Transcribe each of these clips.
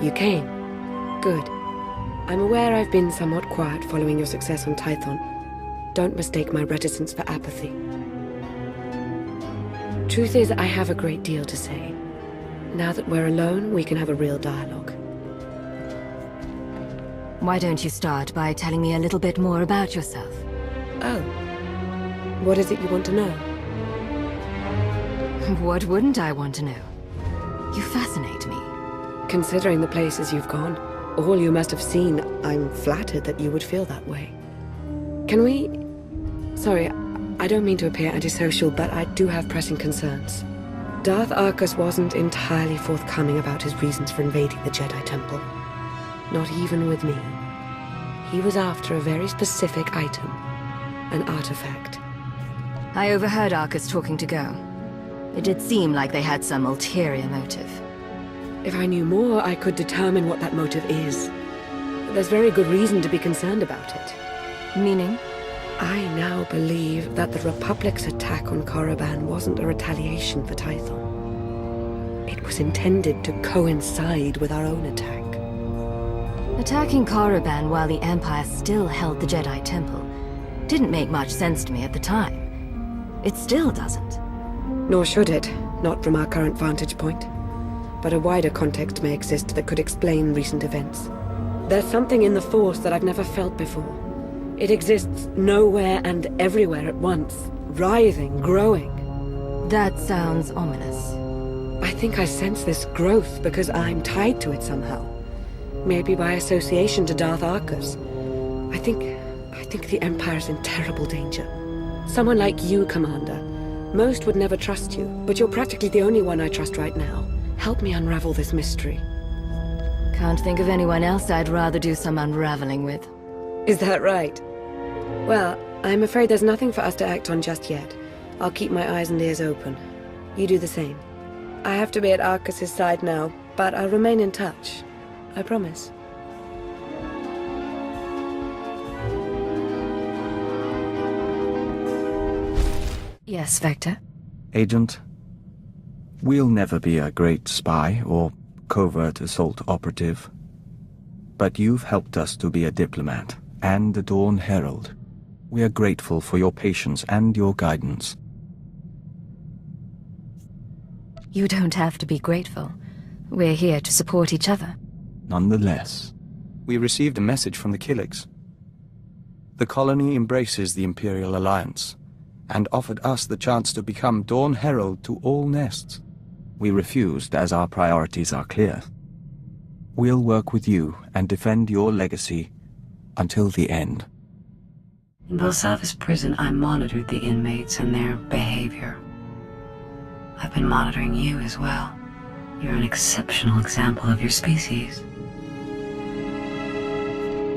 You came. Good. I'm aware I've been somewhat quiet following your success on Tython. Don't mistake my reticence for apathy. Truth is, I have a great deal to say. Now that we're alone, we can have a real dialogue. Why don't you start by telling me a little bit more about yourself? Oh. What is it you want to know? What wouldn't I want to know? You fascinate me. Considering the places you've gone, all you must have seen, I'm flattered that you would feel that way. Can we... Sorry, I don't mean to appear antisocial, but I do have pressing concerns. Darth Arcus wasn't entirely forthcoming about his reasons for invading the Jedi Temple. Not even with me. He was after a very specific item. An artifact. I overheard Arcus talking to Go. It did seem like they had some ulterior motive. If I knew more, I could determine what that motive is. There's very good reason to be concerned about it. Meaning? I now believe that the Republic's attack on Korriban wasn't a retaliation for Tython. It was intended to coincide with our own attack. Attacking Korriban while the Empire still held the Jedi Temple didn't make much sense to me at the time. It still doesn't. Nor should it, not from our current vantage point. But a wider context may exist that could explain recent events. There's something in the Force that I've never felt before. It exists nowhere and everywhere at once, writhing, growing. That sounds ominous. I think I sense this growth because I'm tied to it somehow. Maybe by association to Darth Arcus. I think the Empire's in terrible danger. Someone like you, Commander. Most would never trust you, but you're practically the only one I trust right now. Help me unravel this mystery. Can't think of anyone else I'd rather do some unraveling with. Is that right? Well, I'm afraid there's nothing for us to act on just yet. I'll keep my eyes and ears open. You do the same. I have to be at Arcus's side now, but I'll remain in touch. I promise. Yes, Vector? Agent, we'll never be a great spy or covert assault operative. But you've helped us to be a diplomat and a Dawn Herald. We are grateful for your patience and your guidance. You don't have to be grateful. We're here to support each other. Nonetheless, we received a message from the Killiks. The colony embraces the Imperial Alliance and offered us the chance to become Dawn Herald to all nests. We refused as our priorities are clear. We'll work with you and defend your legacy until the end. In Belsavis prison, I monitored the inmates and their behavior. I've been monitoring you as well. You're an exceptional example of your species.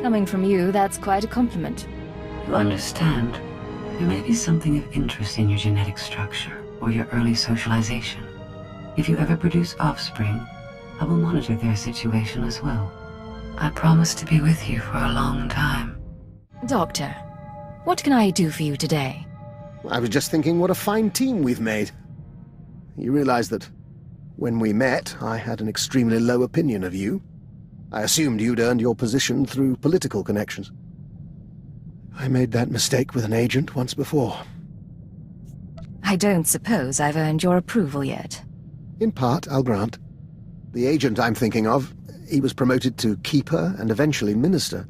Coming from you, that's quite a compliment. You understand, there may be something of interest in your genetic structure or your early socialization. If you ever produce offspring, I will monitor their situation as well. I promise to be with you for a long time. Doctor, what can I do for you today? I was just thinking what a fine team we've made. You realize that when we met, I had an extremely low opinion of you. I assumed you'd earned your position through political connections. I made that mistake with an agent once before. I don't suppose I've earned your approval yet. In part, I'll grant. The agent I'm thinking of, he was promoted to Keeper and eventually Minister.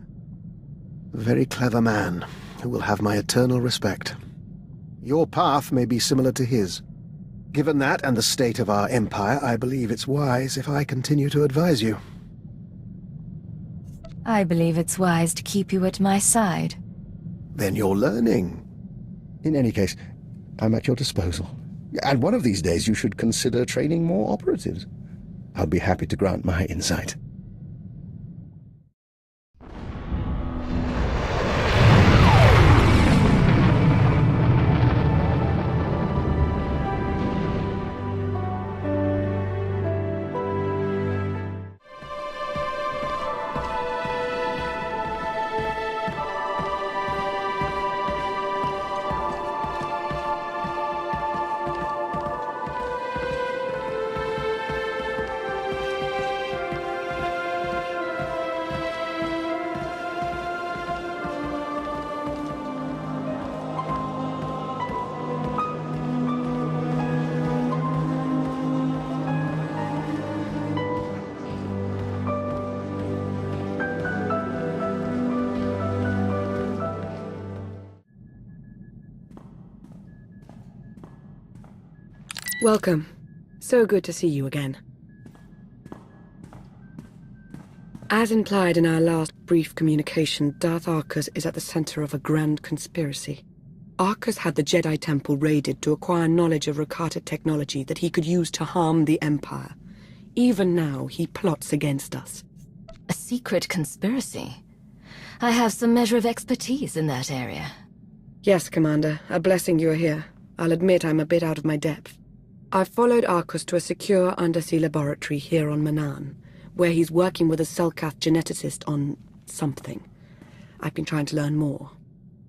A very clever man who will have my eternal respect. Your path may be similar to his. Given that and the state of our empire, I believe it's wise if I continue to advise you. I believe it's wise to keep you at my side. Then you're learning. In any case, I'm at your disposal. And one of these days you should consider training more operatives. I'll be happy to grant my insight. Welcome. So good to see you again. As implied in our last brief communication, Darth Arcus is at the center of a grand conspiracy. Arcus had the Jedi Temple raided to acquire knowledge of Rakatan technology that he could use to harm the Empire. Even now, he plots against us. A secret conspiracy? I have some measure of expertise in that area. Yes, Commander. A blessing you're here. I'll admit I'm a bit out of my depth. I've followed Arcus to a secure undersea laboratory here on Manaan, where he's working with a Selkath geneticist on something. I've been trying to learn more.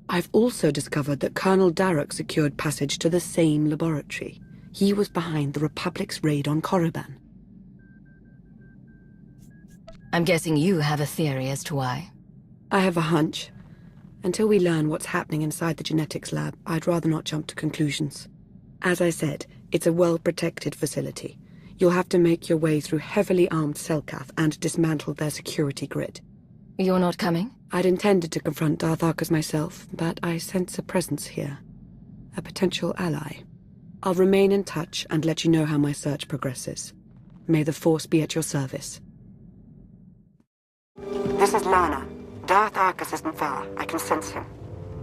I've also discovered that Colonel Darroch secured passage to the same laboratory. He was behind the Republic's raid on Korriban. I'm guessing you have a theory as to why. I have a hunch. Until we learn what's happening inside the genetics lab, I'd rather not jump to conclusions. As I said, it's a well-protected facility. You'll have to make your way through heavily armed Selkath and dismantle their security grid. You're not coming? I'd intended to confront Darth Arcus myself, but I sense a presence here. A potential ally. I'll remain in touch and let you know how my search progresses. May the Force be at your service. This is Lana. Darth Arcus isn't far. I can sense him.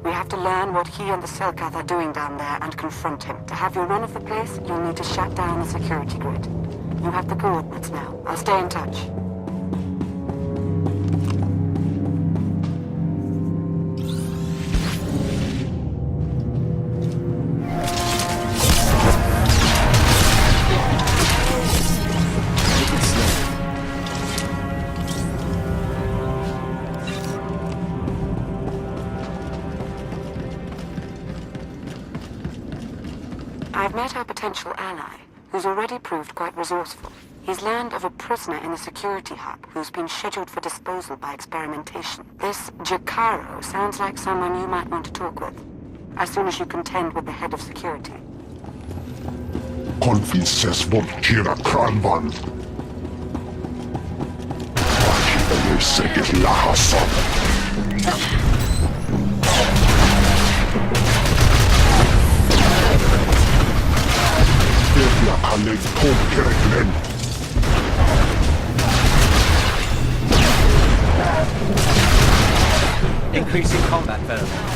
We have to learn what he and the Selkath are doing down there and confront him. To have your run of the place, you'll need to shut down the security grid. You have the coordinates now. I'll stay in touch. I've met our potential ally, who's already proved quite resourceful. He's learned of a prisoner in the security hub who's been scheduled for disposal by experimentation. This Jakaro sounds like someone you might want to talk with, as soon as you contend with the head of security. Konfises vod kira kranvan. Vakile säkert lahasan. Jag kan inte tolka reglen. Increasing combat velocity.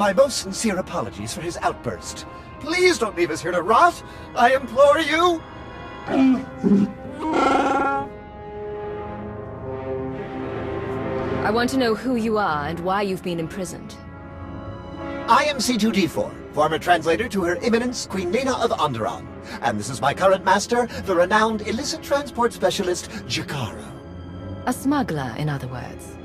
My most sincere apologies for his outburst. Please don't leave us here to rot. I implore you. I want to know who you are and why you've been imprisoned. I am C2D4, former translator to Her Eminence Queen Lana of Onderon. And this is my current master, the renowned illicit transport specialist, Jakaro. A smuggler, in other words.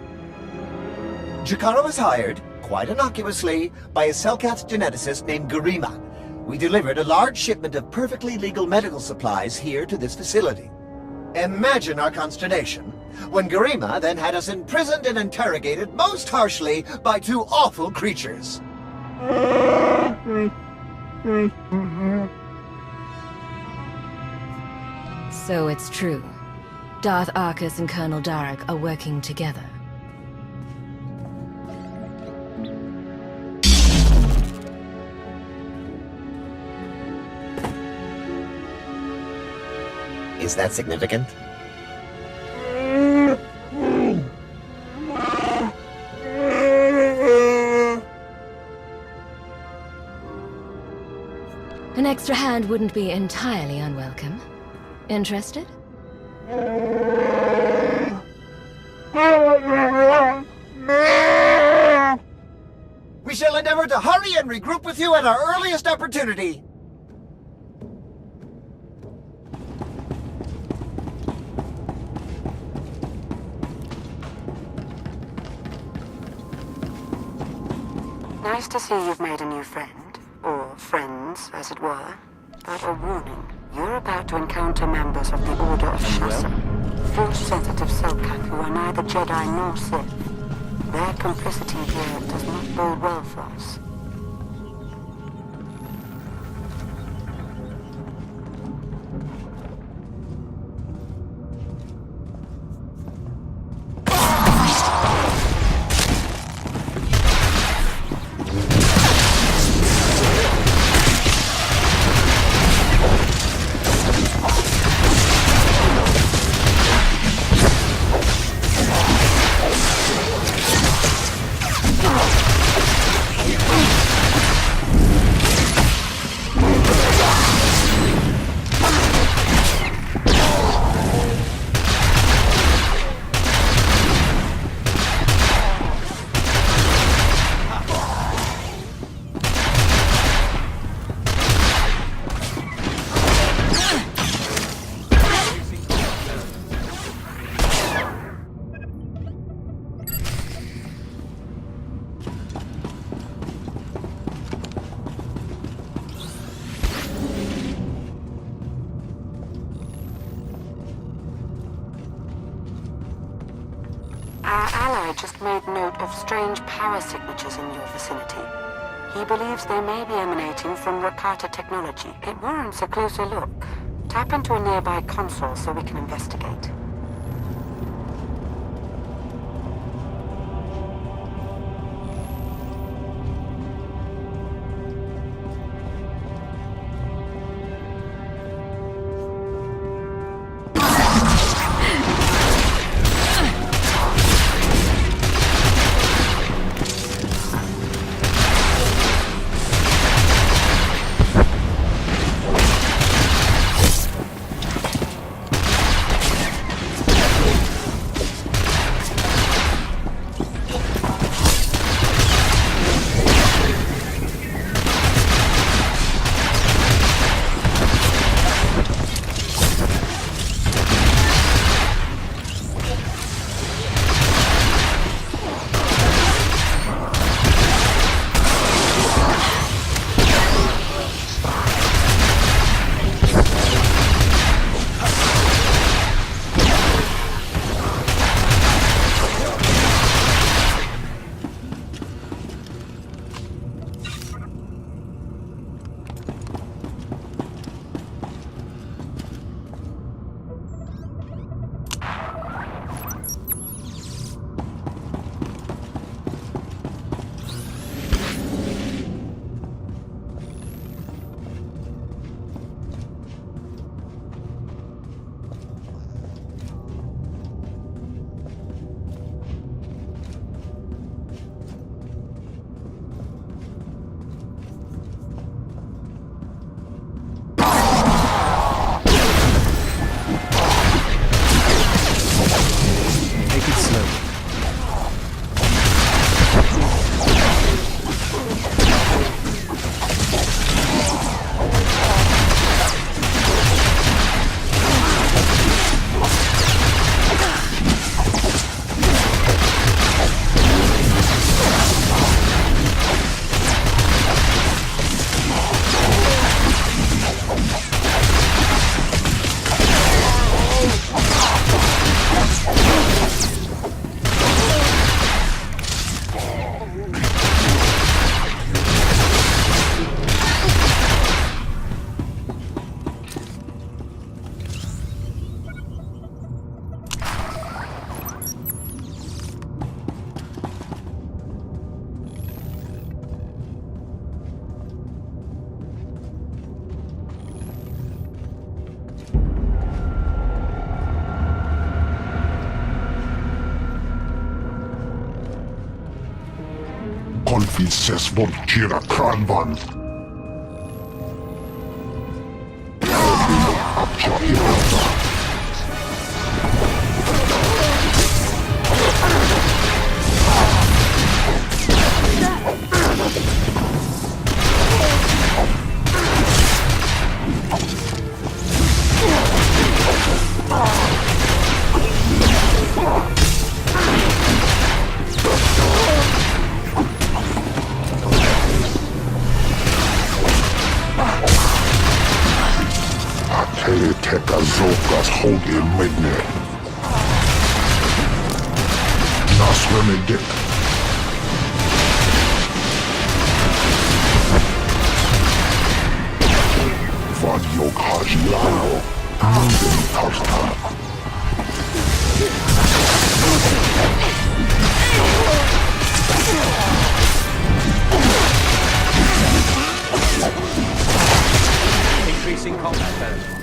Jakaro was hired, quite innocuously, by a Selkath geneticist named Garima. We delivered a large shipment of perfectly legal medical supplies here to this facility. Imagine our consternation when Garima then had us imprisoned and interrogated most harshly by two awful creatures. So it's true. Darth Arcus and Colonel Darek are working together. Is that significant? An extra hand wouldn't be entirely unwelcome. Interested? We shall endeavor to hurry and regroup with you at our earliest opportunity. Nice to see you've made a new friend. Or friends, as it were. But a warning. You're about to encounter members of the Order of Shasa. Force-sensitive Selkath who are neither Jedi nor Sith. Their complicity here does not bode well for us. Our ally just made note of strange power signatures in your vicinity. He believes they may be emanating from Rakatan technology. It warrants a closer look. Tap into a nearby console so we can investigate. Vises vont kira kranvan. Teka zokas hoge medne. Nas remedek. Vad jag har lano. Munden tartar. Increasing combat damage.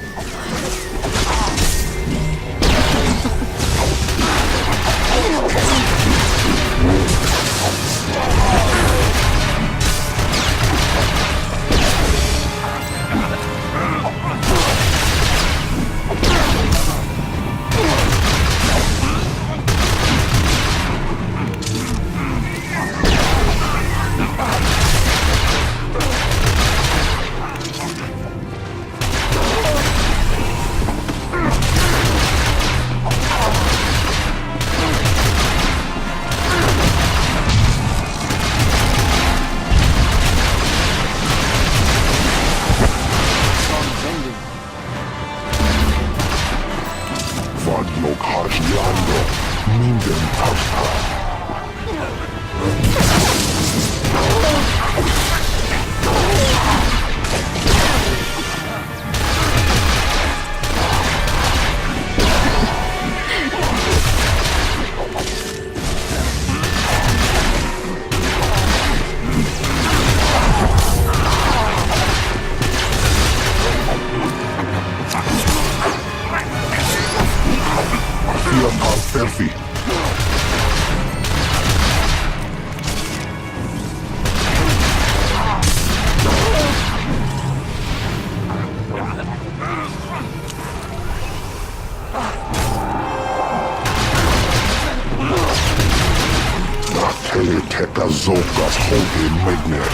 Teka zokas hoge medne.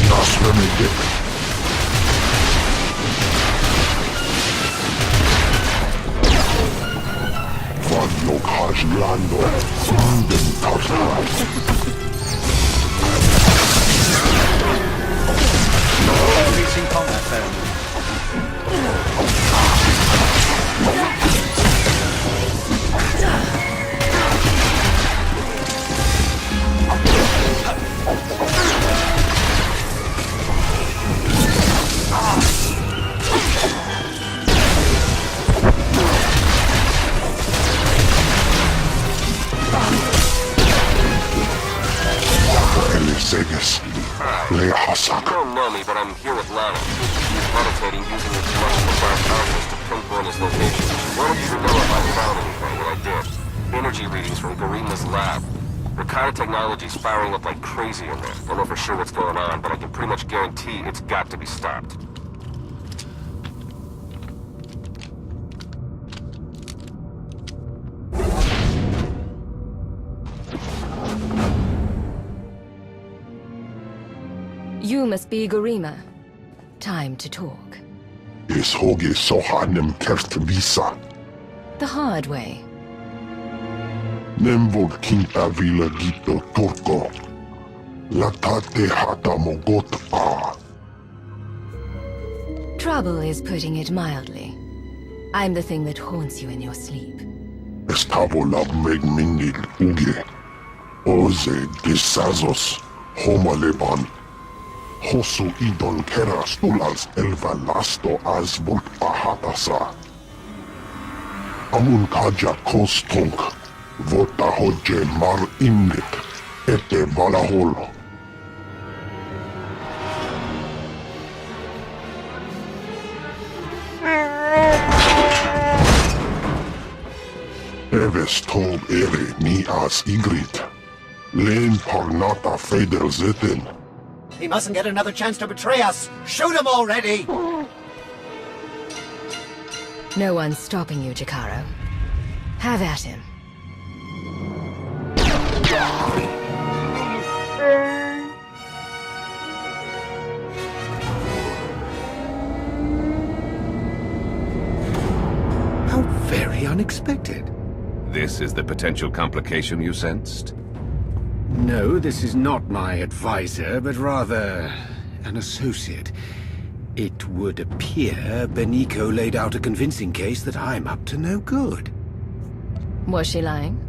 Nas remedek. Vad jag har lando. Munden tartar. Increasing combat damage. Eliseges. Lehasak. You don't know me, but I'm here with Lana. He's meditating using his combustible blast powers to pinpoint his location. What would you know if I found anything? Well, I did. Energy readings from Garima's lab. Rakatan technology's firing up like crazy in there. Don't know for sure what's going on, but I can pretty much guarantee it's got to be stopped. You must be Garima. Time to talk. Es hoge sohanem kert visa. The hard way. Nemvod kinta vila gito turko. Latate hata mogot a. Trouble is putting it mildly. I'm the thing that haunts you in your sleep. Estavo lab meg minil uge. Oze desazos. Homaleban. Hosu idon kera stulals elva lasto as vult ahatasa. Amun kaja kostunk. Vota hodje mar innet. Ete valaholo. Eves tov ere ni as igrit. Len Parnata Feder Zitten. He mustn't get another chance to betray us! Shoot him already! No one's stopping you, Jakaro. Have at him. How very unexpected. This is the potential complication you sensed? No, this is not my advisor, but rather an associate. It would appear Beniko laid out a convincing case that I'm up to no good. Was she lying?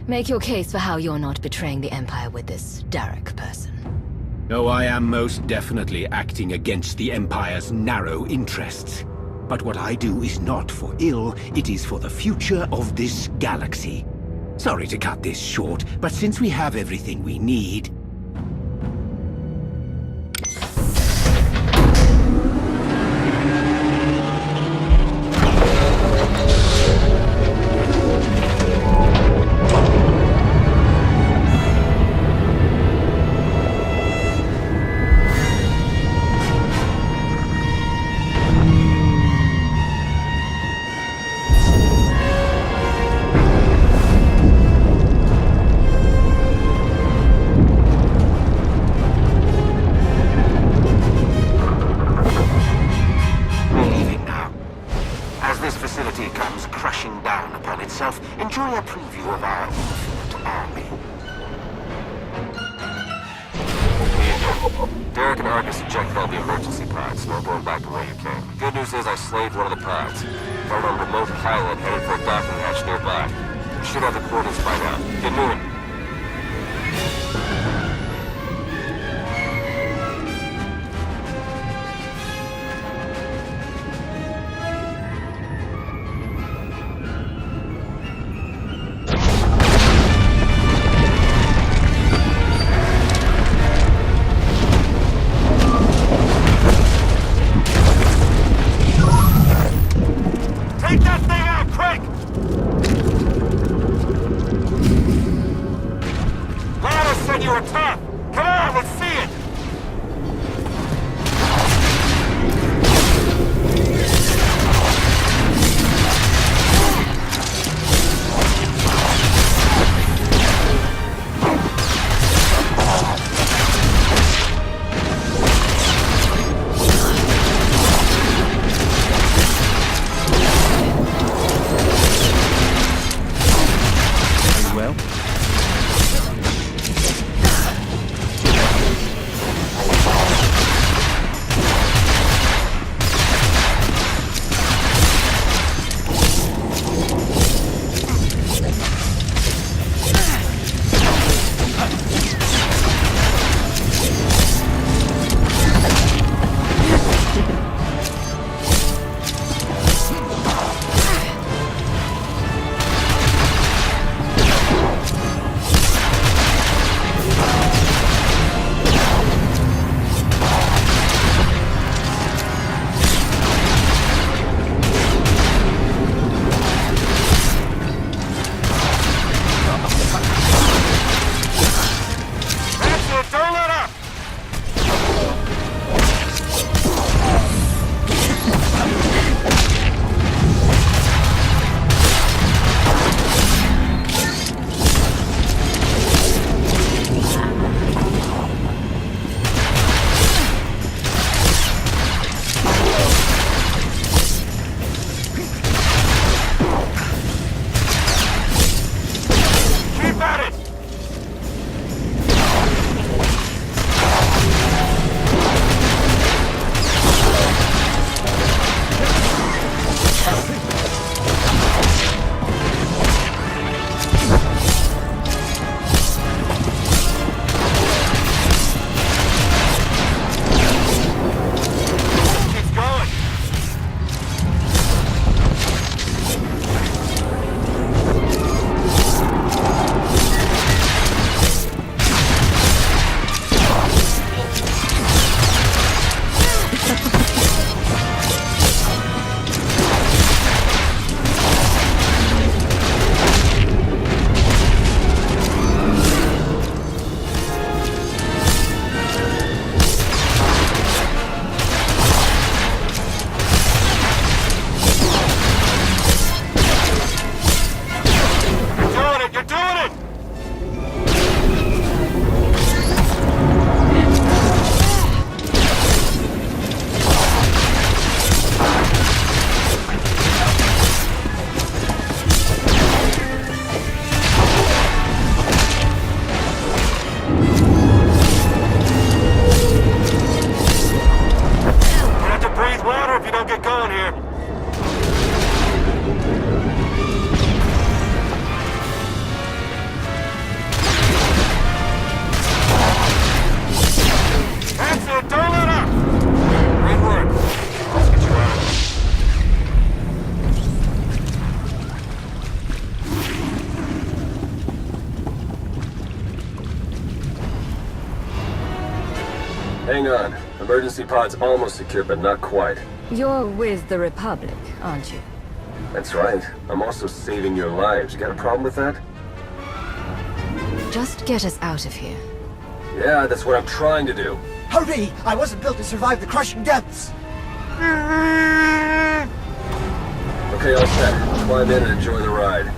Make your case for how you're not betraying the Empire with this Derek person. Oh, I am most definitely acting against the Empire's narrow interests. But what I do is not for ill, it is for the future of this galaxy. Sorry to cut this short, but since we have everything we need... Enjoy a preview of our infinite army. Derek and Argus ejected all the emergency pods, so we're going back the way you came. Good news is I slaved one of the pods. Found a remote pilot headed for a docking hatch nearby. You should have the coordinates by now. Get moving. Hang on. Emergency pod's almost secure, but not quite. You're with the Republic, aren't you? That's right. I'm also saving your lives. You got a problem with that? Just get us out of here. Yeah, that's what I'm trying to do. Hurry! I wasn't built to survive the crushing depths! Okay, all set. Climb in and enjoy the ride.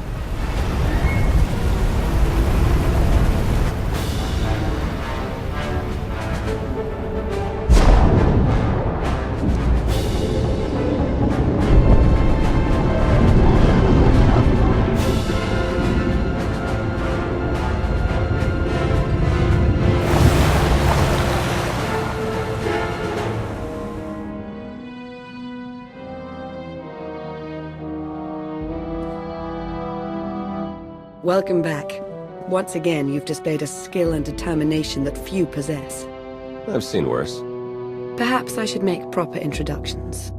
Welcome back. Once again, you've displayed a skill and determination that few possess. I've seen worse. Perhaps I should make proper introductions.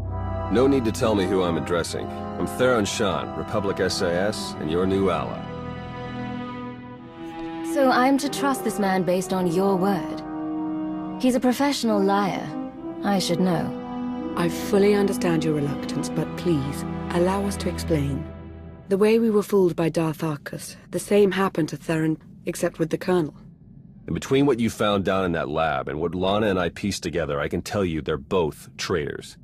No need to tell me who I'm addressing. I'm Theron Shan, Republic SAS, and your new ally. So I'm to trust this man based on your word? He's a professional liar. I should know. I fully understand your reluctance, but please, allow us to explain. The way we were fooled by Darth Arcus, the same happened to Theron, except with the Colonel. And between what you found down in that lab and what Lana and I pieced together, I can tell you they're both traitors.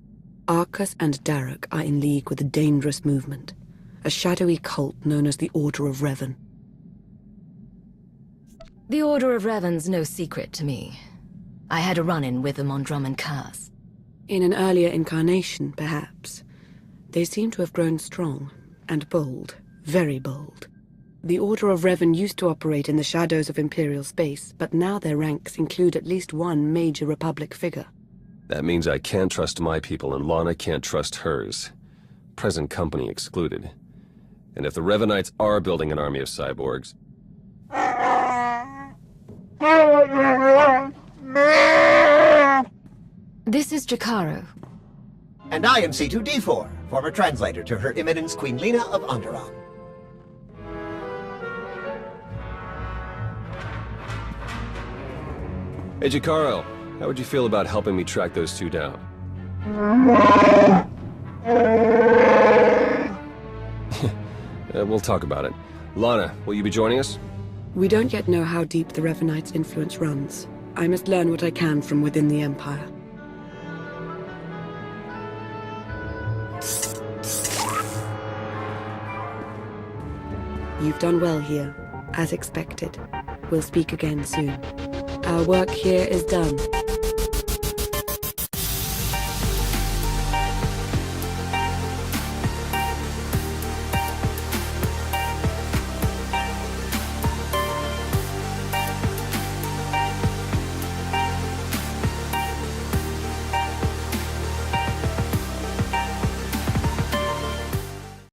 Arcus and Darrok are in league with a dangerous movement, a shadowy cult known as the Order of Revan. The Order of Revan's no secret to me. I had a run-in with them on Drum & Cars. In an earlier incarnation, perhaps. They seem to have grown strong. And bold. Very bold. The Order of Revan used to operate in the shadows of Imperial space, but now their ranks include at least one major Republic figure. That means I can't trust my people and Lana can't trust hers. Present company excluded. And if the Revanites are building an army of cyborgs... This is Jakaro. And I am C2D4, former translator to Her Eminence Queen Lena of Onderon. Hey, Jakaro, how would you feel about helping me track those two down? We'll talk about it. Lana, will you be joining us? We don't yet know how deep the Revanites' influence runs. I must learn what I can from within the Empire. You've done well here, as expected. We'll speak again soon. Our work here is done.